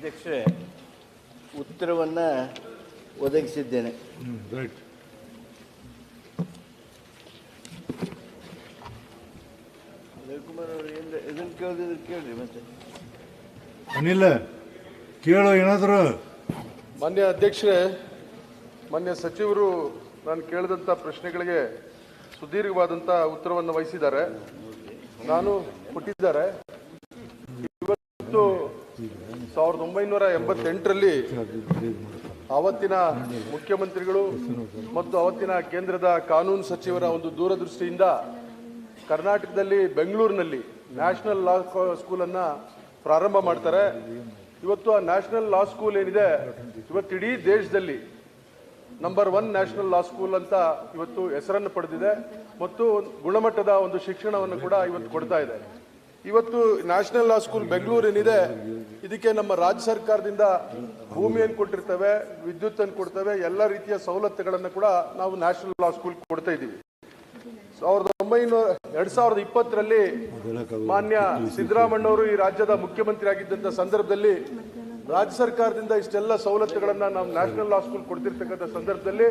ಅಧ್ಯಕ್ಷರೇ, ಉತ್ತರವನ್ನು ಒದಗಿಸಿದ್ದೇನೆ. ರೈಟ್. ರವಿಕುಮಾರ್ ಅವರು ಇದನ್ನು ಕೇಳಿದ್ರೆ ಕೇಳ್ರಿ. ಮತ್ತೆ ಅನಿಲ್ ಕೇಳೋ ಏನಾದರೂ. ಮಾನ್ಯ ಅಧ್ಯಕ್ಷರೇ, ಮಾನ್ಯ ಸಚಿವರು ನಾನು ಕೇಳಿದಂಥ ಪ್ರಶ್ನೆಗಳಿಗೆ ಸುದೀರ್ಘವಾದಂಥ ಉತ್ತರವನ್ನು ವಹಿಸಿದ್ದಾರೆ, ನಾನು ಕೊಟ್ಟಿದ್ದಾರೆ. ಇವತ್ತು 1988ರಲ್ಲಿ ಆವತ್ತಿನ ಮುಖ್ಯಮಂತ್ರಿಗಳು ಮತ್ತು ಅವತ್ತಿನ ಕೇಂದ್ರದ ಕಾನೂನು ಸಚಿವರ ಒಂದು ದೂರದೃಷ್ಟಿಯಿಂದ ಕರ್ನಾಟಕದಲ್ಲಿ ಬೆಂಗಳೂರಿನಲ್ಲಿ ನ್ಯಾಷನಲ್ ಲಾ ಸ್ಕೂಲನ್ನು ಪ್ರಾರಂಭ ಮಾಡ್ತಾರೆ. ಇವತ್ತು ಆ ನ್ಯಾಷನಲ್ ಲಾ ಸ್ಕೂಲ್ ಏನಿದೆ, ಇವತ್ತು ಇಡೀ ದೇಶದಲ್ಲಿ ನಂಬರ್ 1 ನ್ಯಾಷನಲ್ ಲಾ ಸ್ಕೂಲ್ ಅಂತ ಇವತ್ತು ಹೆಸರನ್ನು ಪಡೆದಿದೆ ಮತ್ತು ಗುಣಮಟ್ಟದ ಒಂದು ಶಿಕ್ಷಣವನ್ನು ಕೂಡ ಇವತ್ತು ಕೊಡ್ತಾ ಇದೆ. ಇವತ್ತು ನ್ಯಾಷನಲ್ ಲಾ ಸ್ಕೂಲ್ ಬೆಂಗಳೂರು ಏನಿದೆ, ಇದಕ್ಕೆ ನಮ್ಮ ರಾಜ್ಯ ಸರ್ಕಾರದಿಂದ ಭೂಮಿಯನ್ನು ಕೊಟ್ಟಿರ್ತೇವೆ, ವಿದ್ಯುತ್ ಅನ್ನು ಕೊಡ್ತೇವೆ, ಎಲ್ಲ ರೀತಿಯ ಸವಲತ್ತುಗಳನ್ನು ಕೂಡ ನಾವು ನ್ಯಾಷನಲ್ ಲಾ ಸ್ಕೂಲ್ ಕೊಡ್ತಾ ಇದ್ದೀವಿ. 2020ರಲ್ಲಿ ಮಾನ್ಯ ಸಿದ್ದರಾಮಣ್ಣವರು ಈ ರಾಜ್ಯದ ಮುಖ್ಯಮಂತ್ರಿ ಆಗಿದ್ದಂಥ ಸಂದರ್ಭದಲ್ಲಿ ರಾಜ್ಯ ಸರ್ಕಾರದಿಂದ ಇಷ್ಟೆಲ್ಲ ಸವಲತ್ತುಗಳನ್ನು ನಾವು ನ್ಯಾಷನಲ್ ಲಾ ಸ್ಕೂಲ್ ಕೊಡ್ತಿರ್ತಕ್ಕಂಥ ಸಂದರ್ಭದಲ್ಲಿ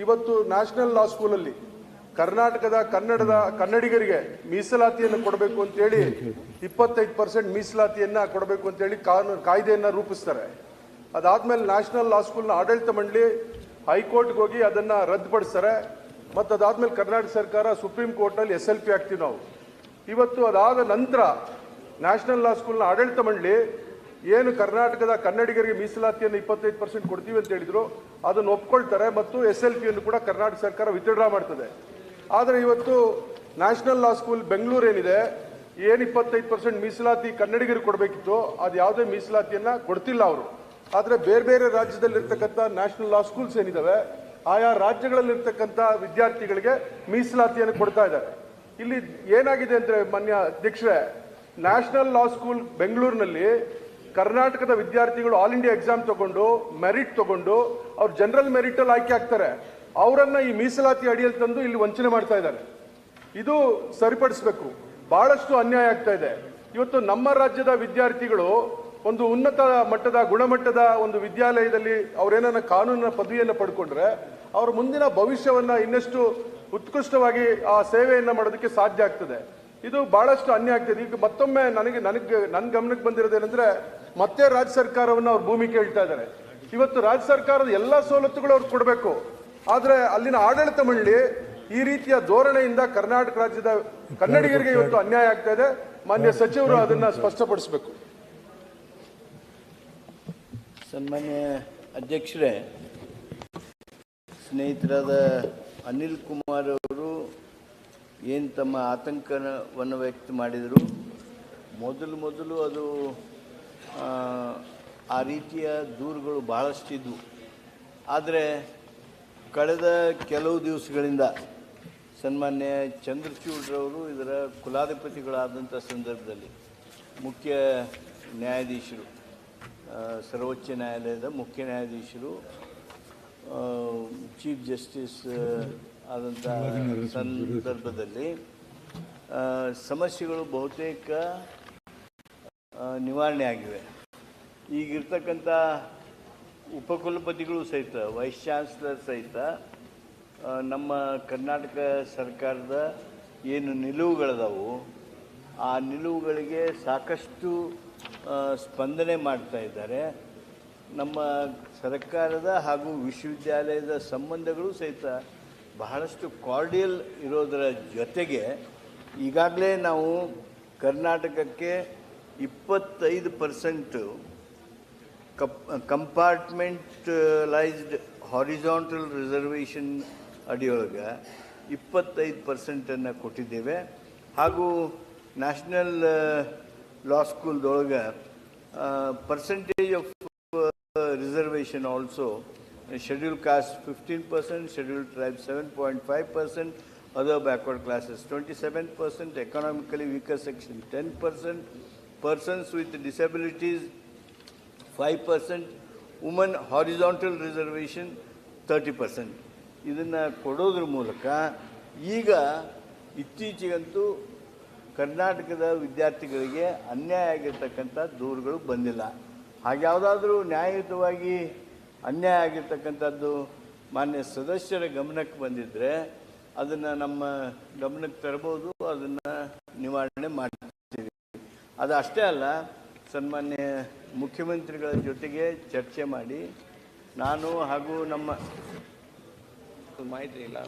ಇವತ್ತು ನ್ಯಾಷನಲ್ ಲಾ ಸ್ಕೂಲಲ್ಲಿ ಕರ್ನಾಟಕದ ಕನ್ನಡಿಗರಿಗೆ ಮೀಸಲಾತಿಯನ್ನು ಕೊಡಬೇಕು ಅಂತೇಳಿ 25% ಮೀಸಲಾತಿಯನ್ನು ಕೊಡಬೇಕು ಅಂತೇಳಿ ಕಾಯ್ದೆಯನ್ನು ರೂಪಿಸ್ತಾರೆ. ಅದಾದ್ಮೇಲೆ ನ್ಯಾಷನಲ್ ಲಾ ಸ್ಕೂಲ್ನ ಆಡಳಿತ ಮಂಡಳಿ ಹೈಕೋರ್ಟ್ಗೆ ಹೋಗಿ ಅದನ್ನು ರದ್ದುಪಡಿಸ್ತಾರೆ. ಮತ್ತು ಅದಾದ್ಮೇಲೆ ಕರ್ನಾಟಕ ಸರ್ಕಾರ ಸುಪ್ರೀಂ ಕೋರ್ಟ್ನಲ್ಲಿ SLP ಆಗ್ತೀವಿ ನಾವು. ಇವತ್ತು ಅದಾದ ನಂತರ ನ್ಯಾಷನಲ್ ಲಾ ಸ್ಕೂಲ್ನ ಆಡಳಿತ ಮಂಡಳಿ ಏನು ಕರ್ನಾಟಕದ ಕನ್ನಡಿಗರಿಗೆ ಮೀಸಲಾತಿಯನ್ನು 25% ಕೊಡ್ತೀವಿ ಅಂತ ಹೇಳಿದ್ರು, ಅದನ್ನು ಒಪ್ಕೊಳ್ತಾರೆ ಮತ್ತು SLPಯನ್ನು ಕೂಡ ಕರ್ನಾಟಕ ಸರ್ಕಾರ ವಿತ್ಡ್ರಾ ಮಾಡ್ತದೆ. ಆದರೆ ಇವತ್ತು ನ್ಯಾಷನಲ್ ಲಾ ಸ್ಕೂಲ್ ಬೆಂಗಳೂರು ಏನಿದೆ, ಏನು 25% ಮೀಸಲಾತಿ ಕನ್ನಡಿಗರಿಗೆ ಕೊಡಬೇಕಿತ್ತು, ಅದು ಯಾವುದೇ ಮೀಸಲಾತಿಯನ್ನು ಕೊಡ್ತಿಲ್ಲ ಅವರು. ಆದರೆ ಬೇರೆ ಬೇರೆ ರಾಜ್ಯದಲ್ಲಿರ್ತಕ್ಕಂಥ ನ್ಯಾಷನಲ್ ಲಾ ಸ್ಕೂಲ್ಸ್ ಏನಿದ್ದಾವೆ, ಆಯಾ ರಾಜ್ಯಗಳಲ್ಲಿರ್ತಕ್ಕಂಥ ವಿದ್ಯಾರ್ಥಿಗಳಿಗೆ ಮೀಸಲಾತಿಯನ್ನು ಕೊಡ್ತಾ ಇದ್ದಾರೆ. ಇಲ್ಲಿ ಏನಾಗಿದೆ ಅಂದರೆ ಮಾನ್ಯ ಅಧ್ಯಕ್ಷರೇ, ನ್ಯಾಷನಲ್ ಲಾ ಸ್ಕೂಲ್ ಬೆಂಗಳೂರಿನಲ್ಲಿ ಕರ್ನಾಟಕದ ವಿದ್ಯಾರ್ಥಿಗಳು ಆಲ್ ಇಂಡಿಯಾ ಎಕ್ಸಾಮ್ ತಗೊಂಡು ಮೆರಿಟ್ ತಗೊಂಡು ಅವ್ರು ಜನರಲ್ ಮೆರಿಟಲ್ಲಿ ಆಯ್ಕೆ ಆಗ್ತಾರೆ. ಅವರನ್ನ ಈ ಮೀಸಲಾತಿ ಅಡಿಯಲ್ಲಿ ತಂದು ಇಲ್ಲಿ ವಂಚನೆ ಮಾಡ್ತಾ ಇದ್ದಾರೆ. ಇದು ಸರಿಪಡಿಸಬೇಕು. ಬಹಳಷ್ಟು ಅನ್ಯಾಯ ಆಗ್ತಾ ಇದೆ. ಇವತ್ತು ನಮ್ಮ ರಾಜ್ಯದ ವಿದ್ಯಾರ್ಥಿಗಳು ಒಂದು ಉನ್ನತ ಮಟ್ಟದ ಗುಣಮಟ್ಟದ ಒಂದು ವಿದ್ಯಾಲಯದಲ್ಲಿ ಅವರೇನ ಕಾನೂನಿನ ಪದವಿಯನ್ನು ಪಡ್ಕೊಂಡ್ರೆ ಅವರ ಮುಂದಿನ ಭವಿಷ್ಯವನ್ನ ಇನ್ನಷ್ಟು ಉತ್ಕೃಷ್ಟವಾಗಿ ಆ ಸೇವೆಯನ್ನು ಮಾಡೋದಕ್ಕೆ ಸಾಧ್ಯ ಆಗ್ತದೆ. ಇದು ಬಹಳಷ್ಟು ಅನ್ಯಾಯ ಆಗ್ತದೆ. ಈಗ ಮತ್ತೊಮ್ಮೆ ನನ್ನ ಗಮನಕ್ಕೆ ಬಂದಿರೋದೇನೆಂದ್ರೆ, ಮತ್ತೆ ರಾಜ್ಯ ಸರ್ಕಾರವನ್ನು ಅವ್ರ ಭೂಮಿ ಕೇಳ್ತಾ ಇದ್ದಾರೆ. ಇವತ್ತು ರಾಜ್ಯ ಸರ್ಕಾರದ ಎಲ್ಲ ಸವಲತ್ತುಗಳು ಅವ್ರು ಕೊಡಬೇಕು, ಆದರೆ ಅಲ್ಲಿನ ಆಡಳಿತ ಮಂಡಳಿ ಈ ರೀತಿಯ ಧೋರಣೆಯಿಂದ ಕರ್ನಾಟಕ ರಾಜ್ಯದ ಕನ್ನಡಿಗರಿಗೆ ಇವತ್ತು ಅನ್ಯಾಯ ಆಗ್ತಾ ಇದೆ. ಮಾನ್ಯ ಸಚಿವರು ಅದನ್ನ ಸ್ಪಷ್ಟಪಡಿಸಬೇಕು. ಸನ್ಮಾನ್ಯ ಅಧ್ಯಕ್ಷರೇ, ಸ್ನೇಹಿತರಾದ ಅನಿಲ್ ಕುಮಾರ್ ಅವರು ಏನು ತಮ್ಮ ಆತಂಕವನ್ನು ವ್ಯಕ್ತ ಮಾಡಿದರು, ಮೊದಲು ಅದು ಆ ರೀತಿಯ ದೂರುಗಳು ಬಹಳಷ್ಟಿದ್ವು. ಆದರೆ ಕಳೆದ ಕೆಲವು ದಿವಸಗಳಿಂದ ಸನ್ಮಾನ್ಯ ಚಂದ್ರಚೂಡ್ರವರು ಇದರ ಕುಲಾಧಿಪತಿಗಳಾದಂಥ ಸಂದರ್ಭದಲ್ಲಿ ಮುಖ್ಯ ನ್ಯಾಯಾಧೀಶರು, ಸರ್ವೋಚ್ಚ ನ್ಯಾಯಾಲಯದ ಮುಖ್ಯ ನ್ಯಾಯಾಧೀಶರು, ಚೀಫ್ ಜಸ್ಟಿಸ್ ಆದಂಥ ಸಂದರ್ಭದಲ್ಲಿ ಸಮಸ್ಯೆಗಳು ಬಹುತೇಕ ನಿವಾರಣೆ ಆಗಿವೆ. ಈಗಿರ್ತಕ್ಕಂಥ ಉಪಕುಲಪತಿಗಳು ಸಹಿತ, ವೈಸ್ ಚಾನ್ಸಲರ್ ಸಹಿತ ನಮ್ಮ ಕರ್ನಾಟಕ ಸರ್ಕಾರದ ಏನು ನಿಲುವುಗಳದಾವು ಆ ನಿಲುವುಗಳಿಗೆ ಸಾಕಷ್ಟು ಸ್ಪಂದನೆ ಮಾಡ್ತಾ ಇದ್ದಾರೆ. ನಮ್ಮ ಸರ್ಕಾರದ ಹಾಗೂ ವಿಶ್ವವಿದ್ಯಾಲಯದ ಸಂಬಂಧಗಳು ಸಹಿತ ಬಹಳಷ್ಟು ಕಾರ್ಡಿಯಲ್ ಇರೋದರ ಜೊತೆಗೆ ಈಗಾಗಲೇ ನಾವು ಕರ್ನಾಟಕಕ್ಕೆ 25% ಕಂಪಾರ್ಟ್ಮೆಂಟಲೈಸ್ಡ್ ಹಾರಿಜಾಂಟಲ್ ರಿಸರ್ವೇಷನ್ ಅಡಿಯೊಳಗೆ 25% ಕೊಟ್ಟಿದ್ದೇವೆ. ಹಾಗೂ ನ್ಯಾಷನಲ್ ಲಾ ಸ್ಕೂಲ್ದೊಳಗೆ percentage of reservation also scheduled caste 15%, scheduled tribes 7.5%, other backward classes 27%, economically weaker section 10%, persons with disabilities 5%, women horizontal reservation 30%. ಇದನ್ನು ಕೊಡೋದ್ರ ಮೂಲಕ ಈಗ ಇತ್ತೀಚೆಗಂತೂ ಕರ್ನಾಟಕದ ವಿದ್ಯಾರ್ಥಿಗಳಿಗೆ ಅನ್ಯಾಯ ಆಗಿರ್ತಕ್ಕಂಥ ದೂರುಗಳು ಬಂದಿಲ್ಲ. ಹಾಗ್ಯಾವುದಾದ್ರೂ ನ್ಯಾಯಯುತವಾಗಿ ಅನ್ಯಾಯ ಆಗಿರ್ತಕ್ಕಂಥದ್ದು ಮಾನ್ಯ ಸದಸ್ಯರ ಗಮನಕ್ಕೆ ಬಂದಿದ್ದರೆ ಅದನ್ನು ನಮ್ಮ ಗಮನಕ್ಕೆ ತರಬಹುದು, ಅದನ್ನು ನಿವಾರಣೆ ಮಾಡ್ತೀವಿ. ಅದು ಅಷ್ಟೇ ಅಲ್ಲ, ಸನ್ಮಾನ್ಯ ಮುಖ್ಯಮಂತ್ರಿಗಳ ಜೊತೆಗೆ ಚರ್ಚೆ ಮಾಡಿ ನಾನು ಹಾಗೂ ನಮ್ಮ ಮಾಹಿತಿ ಇಲ್ಲ.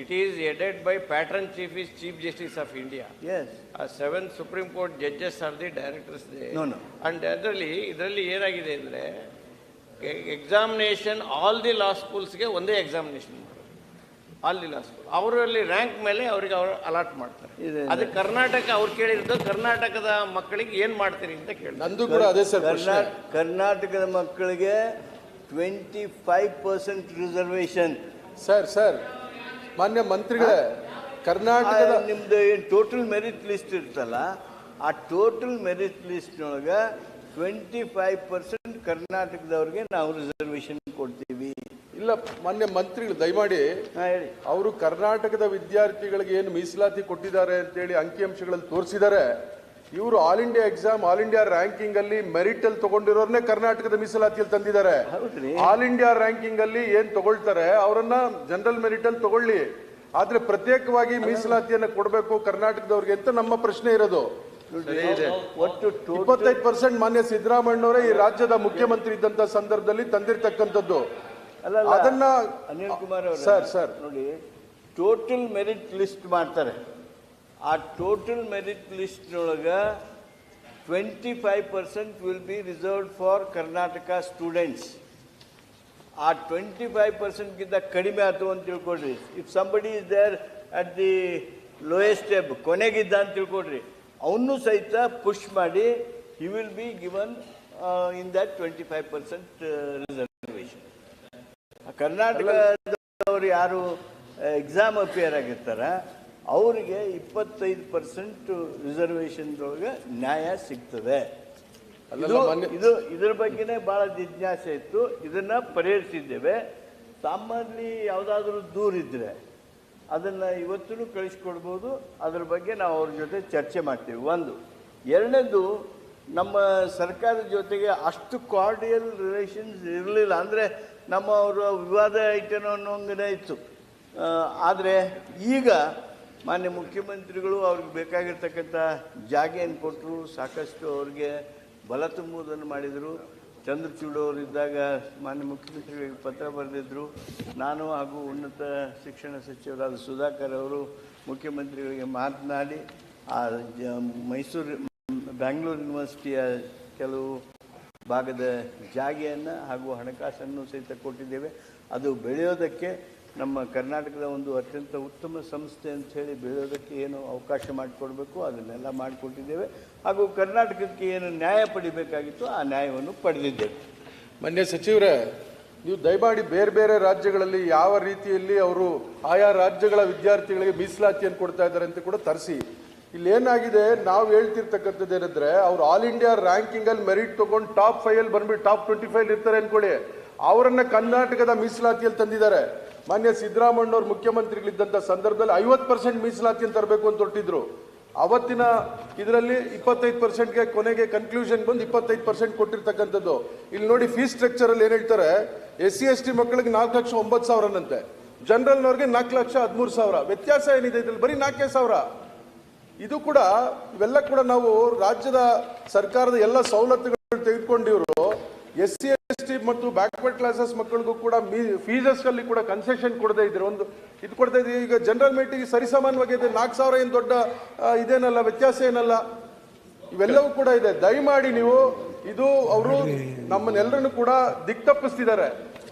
It is headed by Patron Chief is Chief Justice of India. Yes. 7 Supreme Court judges are the directors there. No. And ಇದರಲ್ಲಿ ಏನಾಗಿದೆ ಅಂದರೆ ಎಕ್ಸಾಮಿನೇಷನ್ ಆಲ್ ದಿ ಲಾ ಸ್ಕೂಲ್ಸ್ಗೆ ಒಂದೇ ಎಕ್ಸಾಮಿನೇಷನ್ ಮಾಡೋದು. ಆಲ್ ದಿ ಲಾ ಸ್ಕೂಲ್ ಅವರಲ್ಲಿ ರ್ಯಾಂಕ್ ಮೇಲೆ ಅವ್ರಿಗೆ ಅವರು allot ಮಾಡ್ತಾರೆ. ಅದು ಕರ್ನಾಟಕ ಅವ್ರು ಕೇಳಿರೋದು ಕರ್ನಾಟಕದ ಮಕ್ಕಳಿಗೆ ಏನು ಮಾಡ್ತೀರಿ ಅಂತ ಕೇಳಿ. ನಂದು ಕೂಡ ಅದೇ ಸರ್. ಕರ್ನಾಟಕದ ಮಕ್ಕಳಿಗೆ 25% ರಿಸರ್ವೇಶನ್. ಸರ್ ಮಾನ್ಯ ಮಂತ್ರಿಗಳೇ, ಕರ್ನಾಟಕದ ನಿಮ್ದು ಏನು ಟೋಟಲ್ ಮೆರಿಟ್ ಲಿಸ್ಟ್ ಇರ್ತಲ್ಲ, ಆ ಟೋಟಲ್ ಮೆರಿಟ್ ಲಿಸ್ಟ್ನೊಳಗೆ 25% ಕರ್ನಾಟಕದವ್ರಿಗೆ ನಾವು ರಿಸರ್ವೇಶನ್ ಕೊಡ್ತೀವಿ. ಇಲ್ಲ ಮಾನ್ಯ ಮಂತ್ರಿಗಳು ದಯಮಾಡಿ ಹೇಳಿ. ಅವರು ಕರ್ನಾಟಕದ ವಿದ್ಯಾರ್ಥಿಗಳಿಗೆ ಏನು ಮೀಸಲಾತಿ ಕೊಟ್ಟಿದ್ದಾರೆ ಅಂತೇಳಿ ಅಂಕಿಅಂಶಗಳಲ್ಲಿ ತೋರಿಸಿದ್ದಾರೆ. ಇವರು all India exam, all India ranking ಅಲ್ಲಿ ಮೆರಿಟ್ ಅಲ್ಲಿ ತಗೊಂಡಿರೋರ್ನೇ ಕರ್ನಾಟಕದ ಮೀಸಲಾತಿಯಲ್ಲಿ ತಂದಿದ್ದಾರೆ. ಆಲ್ ಇಂಡಿಯಾ ರ್ಯಾಂಕಿಂಗ್ ಅಲ್ಲಿ ಏನ್ ತಗೊಳ್ತಾರೆ ಅವರನ್ನ ಜನರಲ್ ಮೆರಿಟ್ ಅಲ್ಲಿ ತಗೊಳ್ಳಿ, ಆದ್ರೆ ಪ್ರತ್ಯೇಕವಾಗಿ ಮೀಸಲಾತಿಯನ್ನ ಕೊಡಬೇಕು ಕರ್ನಾಟಕದವ್ರಿಗೆ ಅಂತ ನಮ್ಮ ಪ್ರಶ್ನೆ ಇರೋದು. ಒಟ್ಟು 25% ಮಾನ್ಯ ಸಿದ್ದರಾಮಯ್ಯನವರೇ ಈ ರಾಜ್ಯದ ಮುಖ್ಯಮಂತ್ರಿ ಇದ್ದಂತ ಸಂದರ್ಭದಲ್ಲಿ ತಂದಿರತಕ್ಕಂಥದ್ದು. ಅದನ್ನ ಅನಿಲ್ ಕುಮಾರ್ ಸರ್ ನೋಡಿ, ಟೋಟಲ್ ಮೆರಿಟ್ ಲಿಸ್ಟ್ ಮಾಡ್ತಾರೆ. ಆ ಟೋಟಲ್ ಮೆರಿಟ್ ಲಿಸ್ಟ್ನೊಳಗೆ 25% will be reserved for Karnataka students. ಆ 25%ಗಿಂತ ಕಡಿಮೆ ಆಯ್ತು ಅಂತ ತಿಳ್ಕೊಡ್ರಿ. If somebody is there at the lowest step, ಕೊನೆಗಿದ್ದ ಅಂತ ತಿಳ್ಕೊಡ್ರಿ, ಅವನ್ನೂ ಸಹಿತ ಪುಷ್ ಮಾಡಿ he will be given in that 25% reservation. ಕರ್ನಾಟಕದವರು ಯಾರು ಎಕ್ಸಾಮ್ ಅಪಿಯರ್ ಆಗಿರ್ತಾರ ಅವರಿಗೆ 25% ರಿಸರ್ವೇಶನ್ದೊಳಗೆ ನ್ಯಾಯ ಸಿಗ್ತದೆ. ಇದರ ಬಗ್ಗೆನೇ ಭಾಳ ಜಿಜ್ಞಾಸೆ ಇತ್ತು, ಇದನ್ನು ಪರಿಹರಿಸಿದ್ದೇವೆ. ಸಾಮಾನ್ಯ ಯಾವುದಾದ್ರೂ ದೂರ ಇದ್ದರೆ ಅದನ್ನು ಇವತ್ತೂ ಕಳಿಸ್ಕೊಡ್ಬೋದು. ಅದ್ರ ಬಗ್ಗೆ ನಾವು ಅವ್ರ ಜೊತೆ ಚರ್ಚೆ ಮಾಡ್ತೀವಿ. ಒಂದು. ಎರಡನೇದು, ನಮ್ಮ ಸರ್ಕಾರದ ಜೊತೆಗೆ ಅಷ್ಟು ಕಾರ್ಡಿಯಲ್ ರಿಲೇಷನ್ಸ್ ಇರಲಿಲ್ಲ. ಅಂದರೆ ನಮ್ಮ ಅವರು ವಿವಾದ ಐಟನೋ ಅನ್ನೋಂಗನೇ ಇತ್ತು. ಆದರೆ ಈಗ ಮಾನ್ಯ ಮುಖ್ಯಮಂತ್ರಿಗಳು ಅವ್ರಿಗೆ ಬೇಕಾಗಿರ್ತಕ್ಕಂಥ ಜಾಗೆಯನ್ನು ಕೊಟ್ಟರು, ಸಾಕಷ್ಟು ಅವ್ರಿಗೆ ಬಲ ತುಂಬುವುದನ್ನು ಮಾಡಿದರು. ಚಂದ್ರಚೂಡ್ ಅವರಿದ್ದಾಗ ಮಾನ್ಯ ಮುಖ್ಯಮಂತ್ರಿಗಳಿಗೆ ಪತ್ರ ಬರೆದಿದ್ದರು. ನಾನು ಹಾಗೂ ಉನ್ನತ ಶಿಕ್ಷಣ ಸಚಿವರಾದ ಸುಧಾಕರ್ ಅವರು ಮುಖ್ಯಮಂತ್ರಿಗಳಿಗೆ ಮಾತನಾಡಿ ಆ ಬ್ಯಾಂಗ್ಳೂರು ಯೂನಿವರ್ಸಿಟಿಯ ಕೆಲವು ಭಾಗದ ಜಾಗೆಯನ್ನು ಹಾಗೂ ಹಣಕಾಸನ್ನು ಸಹಿತ ಕೊಟ್ಟಿದ್ದೇವೆ. ಅದು ಬೆಳೆಯೋದಕ್ಕೆ ನಮ್ಮ ಕರ್ನಾಟಕದ ಒಂದು ಅತ್ಯಂತ ಉತ್ತಮ ಸಂಸ್ಥೆ ಅಂಥೇಳಿ ಬೆಳೆಯೋದಕ್ಕೆ ಏನು ಅವಕಾಶ ಮಾಡಿಕೊಡ್ಬೇಕು ಅದನ್ನೆಲ್ಲ ಮಾಡಿಕೊಟ್ಟಿದ್ದೇವೆ. ಹಾಗೂ ಕರ್ನಾಟಕಕ್ಕೆ ಏನು ನ್ಯಾಯ ಪಡಿಬೇಕಾಗಿತ್ತು ಆ ನ್ಯಾಯವನ್ನು ಪಡೆದಿದ್ದೇವೆ. ಮಾನ್ಯ ಸಚಿವರೇ, ನೀವು ದಯಮಾಡಿ ಬೇರೆ ಬೇರೆ ರಾಜ್ಯಗಳಲ್ಲಿ ಯಾವ ರೀತಿಯಲ್ಲಿ ಅವರು ಆಯಾ ರಾಜ್ಯಗಳ ವಿದ್ಯಾರ್ಥಿಗಳಿಗೆ ಮೀಸಲಾತಿಯನ್ನು ಕೊಡ್ತಾ ಇದ್ದಾರೆ ಅಂತ ಕೂಡ ತರಿಸಿ. ಇಲ್ಲಿ ಏನಾಗಿದೆ, ನಾವು ಹೇಳ್ತಿರ್ತಕ್ಕಂಥದ್ದು ಏನಂದ್ರೆ, ಅವ್ರು ಆಲ್ ಇಂಡಿಯಾ ರ್ಯಾಂಕಿಂಗ್ ಅಲ್ಲಿ ಮೆರಿಟ್ ತಗೊಂಡು ಟಾಪ್ 5 ಅಲ್ಲಿ ಬಂದ್ಬಿಟ್ಟು ಟಾಪ್ 25 ಇರ್ತಾರೆ ಅನ್ಕೊಳ್ಳಿ, ಅವರನ್ನ ಕರ್ನಾಟಕದ ಮೀಸಲಾತಿಯಲ್ಲಿ ತಂದಿದ್ದಾರೆ. ಮಾನ್ಯ ಸಿದ್ದರಾಮಯ್ಯನವರು ಮುಖ್ಯಮಂತ್ರಿಗಳಿದ್ದಂಥ ಸಂದರ್ಭದಲ್ಲಿ 50% ಮೀಸಲಾತಿಯನ್ನು ತರಬೇಕು ಅಂತ ಹೊರಟಿದ್ರು. ಅವತ್ತಿನ ಇದರಲ್ಲಿ 25%ಗೆ ಕೊನೆಗೆ ಕನ್ಕ್ಲೂಷನ್ ಬಂದು 25% ಕೊಟ್ಟಿರ್ತಕ್ಕಂಥದ್ದು. ಇಲ್ಲಿ ನೋಡಿ, ಫೀಸ್ ಸ್ಟ್ರಕ್ಚರ್ ಅಲ್ಲಿ ಏನ್ ಹೇಳ್ತಾರೆ, SC ST ಮಕ್ಕಳಿಗೆ 4,09,000 ಜನರಲ್ನವ್ರಿಗೆ 4,13,000. ವ್ಯತ್ಯಾಸ ಏನಿದೆ ಇದ್ರಲ್ಲಿ? ಬರೀ 4,000. ಇದು ಕೂಡ ಇವೆಲ್ಲ ಕೂಡ ನಾವು ರಾಜ್ಯದ ಸರ್ಕಾರದ ಎಲ್ಲ ಸವಲತ್ತುಗಳು ತೆಗೆದುಕೊಂಡಿವರು SC ST ಮತ್ತು ಬ್ಯಾಕ್ವರ್ಡ್ ಕ್ಲಾಸಸ್ ಮಕ್ಕಳಿಗೂ ಕೂಡ ಫೀಸಸ್ ಅಲ್ಲಿ ಕೂಡ ಕನ್ಸೆಷನ್ ಕೊಡದೇ ಇದ್ರೆ ಒಂದು ಇದು ಕೊಡ್ತಾ ಇದ್ದೀವಿ. ಈಗ ಜನರಲ್ ಮೆರಿಟಿಗೆ ಸರಿಸಮಾನವಾಗಿದೆ. 4,000 ಏನು ದೊಡ್ಡ ಇದೇನಲ್ಲ, ವ್ಯತ್ಯಾಸ ಏನಲ್ಲ. ಇವೆಲ್ಲವೂ ಕೂಡ ಇದೆ. ದಯಮಾಡಿ ನೀವು ಇದು ಅವರು ನಮ್ಮನ್ನೆಲ್ಲರನ್ನು ಕೂಡ ದಿಕ್ತಪ್ಪಿಸ್ತಿದ್ದಾರೆ.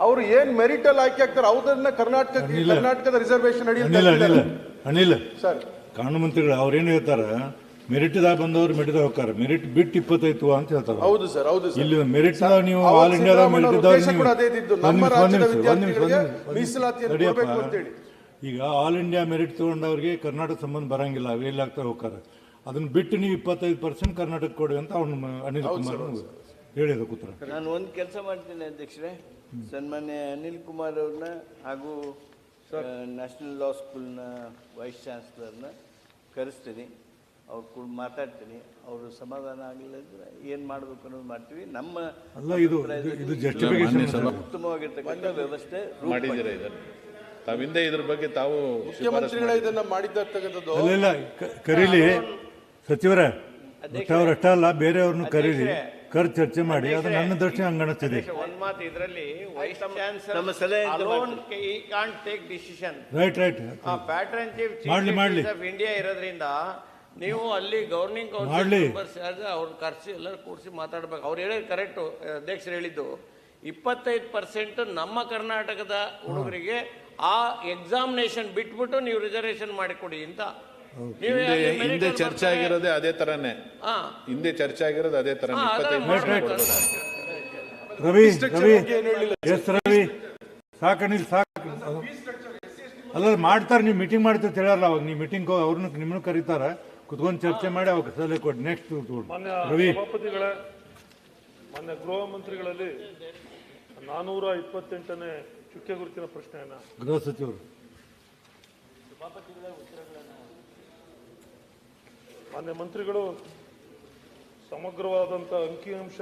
ಅವರು ಏನ್ ಮೆರಿಟ್ ಅಲ್ಲಿ ಆಯ್ಕೆ ಆಗ್ತಾರೆ ಅದನ್ನ ಕರ್ನಾಟಕದ ರಿಸರ್ವೇಶನ್ ಅನಿಲ್ ಸರ್, ಕಾನೂನು ಮಂತ್ರಿಗಳು ಅವ್ರೇನು ಹೇಳ್ತಾರೆ, ಮೆರಿಟ್ದಾಗ ಬಂದವರು ಮೆರಿಟ್ ಹೋಗ್ತಾರೆ, ಮೆರಿಟ್ ಬಿಟ್ಟು 25 ಅಂತ ಹೇಳ್ತಾರೆ. ಹೌದು ಸರ್, ಹೌದು ಸರ್. ಇಲ್ಲಿ ಮೆರಿಟ್ ನೀವು ಆಲ್ ಇಂಡಿಯಾದ ಮೆರಿಟ್ ಈಗ ಆಲ್ ಇಂಡಿಯಾ ಮೆರಿಟ್ ತಗೊಂಡವ್ರಿಗೆ ಕರ್ನಾಟಕ ಸಂಬಂಧ ಬರಂಗಿಲ್ಲ, ಅವೆಲ್ಲ ಆಗ್ತಾ ಹೋಗ್ತಾರೆ. ಅದನ್ನ ಬಿಟ್ಟು ನೀವು 25% ಕರ್ನಾಟಕ ಕೊಡಿ ಅಂತ ಅವ್ನು ಅನಿಲ್ ಕುಮಾರ್ ಹೇಳಿದ ಕೂತ್ರ. ನಾನು ಒಂದು ಕೆಲಸ ಮಾಡ್ತೀನಿ ಅಧ್ಯಕ್ಷರೇ, ಸನ್ಮಾನ್ಯ ಅನಿಲ್ ಕುಮಾರ್ ಅವ್ರನ್ನ ಹಾಗೂ ನ್ಯಾಷನಲ್ ಲಾ ಸ್ಕೂಲ್ನ ವೈಸ್ ಚಾನ್ಸಲರ್ನ ಕರೆಸ್ತೀನಿ. ಅವ್ರು ಕೂಡ ಮಾತಾಡ್ತೀನಿ. ಅವರು ಸಮಾಧಾನ ಆಗಲಿಲ್ಲ ಅಂದ್ರೆ ಏನು ಮಾಡಬೇಕು ಅನ್ನೋದು ಮಾಡ್ತೀವಿ. ನಮ್ಮ ಅಲ್ಲ, ಇದು ಜಸ್ಟಿಫಿಕೇಶನ್ ಉತ್ತಮವಾಗಿರ್ತಕ್ಕಂಥ ವ್ಯವಸ್ಥೆ ಮಾಡಿದ್ದೀರಾ ಇದನ್ನು ತಾವು ಹಿಂದೆ ಇದ್ರ ಬಗ್ಗೆ ತಾವು ಮುಖ್ಯಮಂತ್ರಿಗಳ ಇದನ್ನ ಮಾಡಿರ್ತಕ್ಕಂಥದ್ದು ಅಲ್ಲೆಲ್ಲ ಕರೀಲಿ ಸಚಿವರೇ, ಅವ್ರಷ್ಟೇ ಅಲ್ಲ ಬೇರೆಯವ್ರನ್ನು ಕರೀಲಿ, ಕರ್ ಚರ್ಚೆ ಮಾಡಿ. ಅದು ನನ್ನ ದೃಷ್ಟಿ ಹಂಗಣಿಸ್ತಿದೆ. ಒಂದ್ ಮಾತು, ಇದರಲ್ಲಿ ವೈಸ್ ಚಾನ್ಸಲರ್ ನಮ್ಮ ಸಲಹೆ ಅಂತ alone he can't take decision. Right pattern chief ಮಾಡ್ಲಿ. ಆಫ್ ಇಂಡಿಯಾ ಇರೋದ್ರಿಂದ ನೀವು ಅಲ್ಲಿ ಗವರ್ನಿಂಗ್ ಮಾಡ್ಲಿ. ಕೌನ್ಸಿಲ್ ಅವ್ರ ಕರ್ಸಿ ಎಲ್ಲರೂ ಕೂರಿಸಿ ಮಾತಾಡ್ಬೇಕು. ಅವ್ರು ಹೇಳಿದ್ ಕರೆಕ್ಟು, ಅಧ್ಯಕ್ಷರು ಹೇಳಿದ್ದು 25% ನಮ್ಮ ಕರ್ನಾಟಕದ ಹುಡುಗರಿಗೆ ಆ ಎಕ್ಸಾಮಿನೇಷನ್ ಬಿಟ್ಬಿಟ್ಟು ನೀವು ರಿಸರ್ವೇಶನ್ ಮಾಡಿಕೊಡಿ ಅಂತ. ಹಿಂದೆ ಚರ್ಚೆ ಆಗಿರೋದೇ ಅದೇ ತರನೇ. ಹಿಂದೆ ಚರ್ಚೆ ಆಗಿರೋದು ಅದೇ ತರ. ರವಿ ಎಸ್ ರವಿ ಸಾಕಣಿಲ್ ಸಾಕು. ಅಲ್ಲ ಮಾಡ್ತಾರೆ, ನೀವು ಮೀಟಿಂಗ್ ಮಾಡ್ತೀವಿ ಹೇಳಲ್ಲ. ಅವಾಗ ನೀವು ಮೀಟಿಂಗ್ ಅವ್ರನ್ನ ನಿಮ್ಮನ್ನು ಕರೀತಾರೆ, ಕುತ್ಕೊಂಡು ಚರ್ಚೆ ಮಾಡಿ ಅವಾಗ ಸಲಹೆ ಕೊಡಿ. ನೆಕ್ಸ್ಟ್ ರವಿ ಸಭಾಪತಿಗಳೇ, ಮಾನ್ಯ ಗೃಹ ಮಂತ್ರಿಗಳಲ್ಲಿ 428ನೇ ಚುಕ್ಕೆ ಗುರುತಿನ ಪ್ರಶ್ನೆಯನ್ನ ಗೃಹ ಸಚಿವರು ಮಾನ್ಯ ಮಂತ್ರಿಗಳು ಸಮಗ್ರವಾದಂಥ ಅಂಕಿಅಂಶ